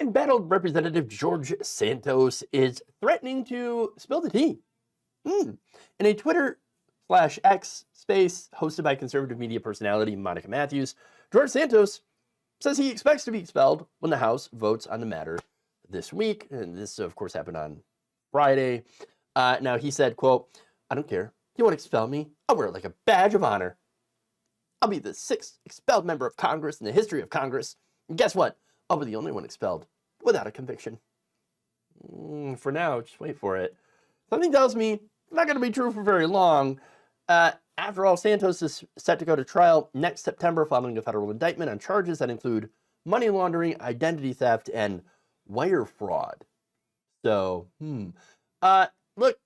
Embattled Representative George Santos is threatening to spill the tea. In a Twitter/X space hosted by conservative media personality Monica Matthews, George Santos says he expects to be expelled when the House votes on the matter this week. And this, of course, happened on Friday. Now, he said, quote, "I don't care. You want to expel me? I'll wear it like a badge of honor. I'll be the 6th expelled member of Congress in the history of Congress. And guess what? I'll be the only one expelled without a conviction." For now, just wait for it. Something tells me it's not going to be true for very long. After all, Santos is set to go to trial next September following a federal indictment on charges that include money laundering, identity theft, and wire fraud. So, look,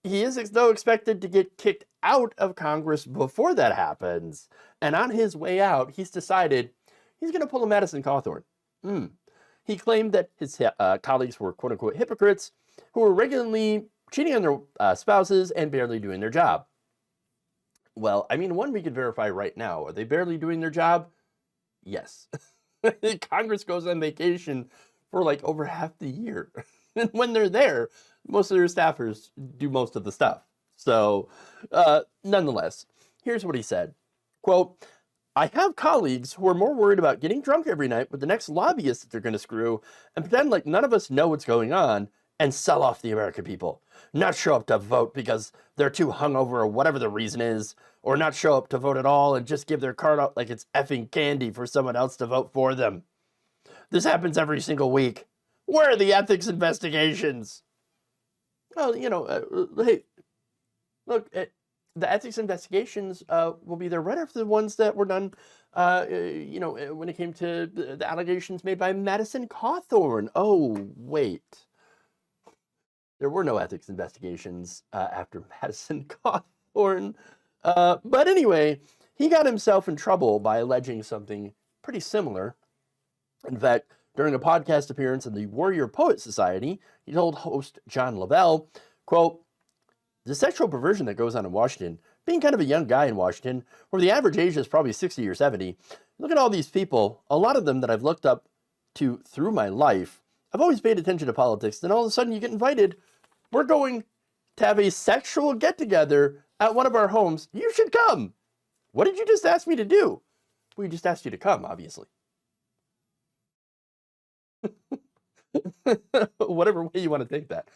he is though expected to get kicked out of Congress before that happens. And on his way out, he's decided he's going to pull a Madison Cawthorn. He claimed that his colleagues were quote-unquote hypocrites who were regularly cheating on their spouses and barely doing their job. Well, I mean, one we can verify right now. Are they barely doing their job? Yes. Congress goes on vacation for like over half the year. And when they're there, most of their staffers do most of the stuff. So, nonetheless, here's what he said. Quote, "I have colleagues who are more worried about getting drunk every night with the next lobbyist that they're going to screw and pretend like none of us know what's going on and sell off the American people. Not show up to vote because they're too hungover or whatever the reason is, or not show up to vote at all and just give their card out like it's effing candy for someone else to vote for them. This happens every single week. Where are the ethics investigations?" Well, hey, look, the ethics investigations will be there right after the ones that were done, when it came to the allegations made by Madison Cawthorn. Oh, wait. There were no ethics investigations after Madison Cawthorn. But anyway, he got himself in trouble by alleging something pretty similar. In fact, during a podcast appearance in the Warrior Poet Society, he told host John Lavelle, quote, "The sexual perversion that goes on in Washington, being kind of a young guy in Washington, where the average age is probably 60 or 70, look at all these people, a lot of them that I've looked up to through my life. I've always paid attention to politics, then all of a sudden you get invited. We're going to have a sexual get-together at one of our homes. You should come. What did you just ask me to do?" We just asked you to come, obviously. Whatever way you want to take that.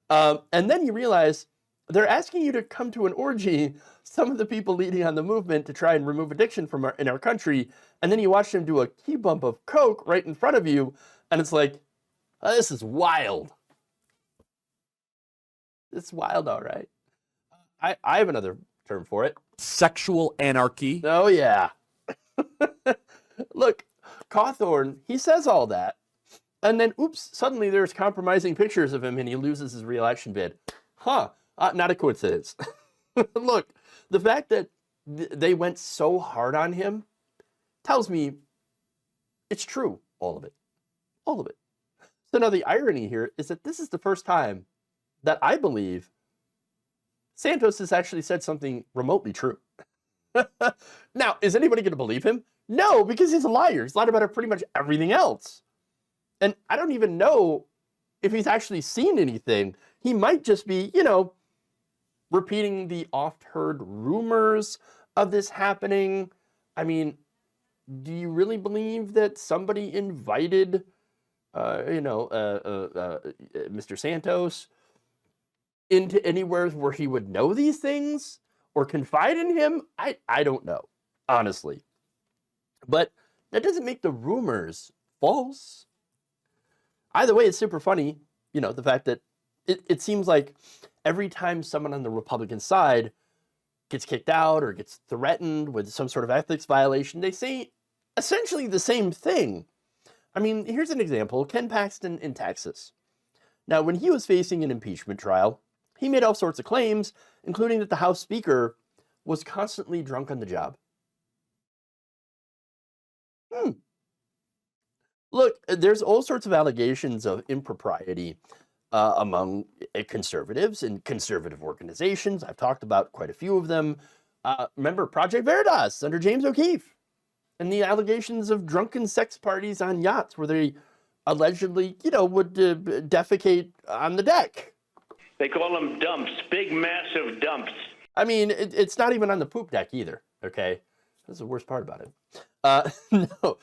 And then you realize they're asking you to come to an orgy, some of the people leading on the movement to try and remove addiction in our country, and then you watch them do a key bump of coke right in front of you, and it's like, this is wild. It's wild, all right. I have another term for it. Sexual anarchy. Oh, yeah. Look, Cawthorn, he says all that. And then, oops, suddenly there's compromising pictures of him and he loses his re-election bid. Not a coincidence. Look, the fact that they went so hard on him tells me it's true, all of it. All of it. So now the irony here is that this is the first time that I believe Santos has actually said something remotely true. Now, is anybody going to believe him? No, because he's a liar. He's lied about pretty much everything else. And I don't even know if he's actually seen anything. He might just be, repeating the oft-heard rumors of this happening. I mean, do you really believe that somebody invited, Mr. Santos into anywhere where he would know these things or confide in him? I don't know, honestly. But that doesn't make the rumors false. Either way, it's super funny, the fact that it seems like every time someone on the Republican side gets kicked out or gets threatened with some sort of ethics violation, they say essentially the same thing. I mean, here's an example. Ken Paxton in Texas. Now, when he was facing an impeachment trial, he made all sorts of claims, including that the House Speaker was constantly drunk on the job. Look, there's all sorts of allegations of impropriety among conservatives and conservative organizations. I've talked about quite a few of them. Remember Project Veritas under James O'Keefe and the allegations of drunken sex parties on yachts where they allegedly, would defecate on the deck. They call them dumps, big, massive dumps. I mean, it's not even on the poop deck either, okay? That's the worst part about it. No.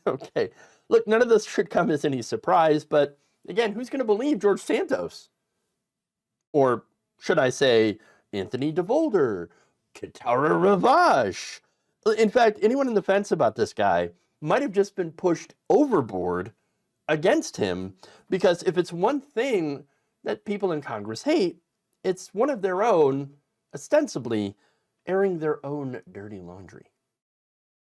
Okay. Look, none of this should come as any surprise, but again, who's going to believe George Santos? Or should I say Anthony DeVolder, Kitara Ravache? In fact, anyone on the fence about this guy might have just been pushed overboard against him, because if it's one thing that people in Congress hate, it's one of their own, ostensibly, airing their own dirty laundry.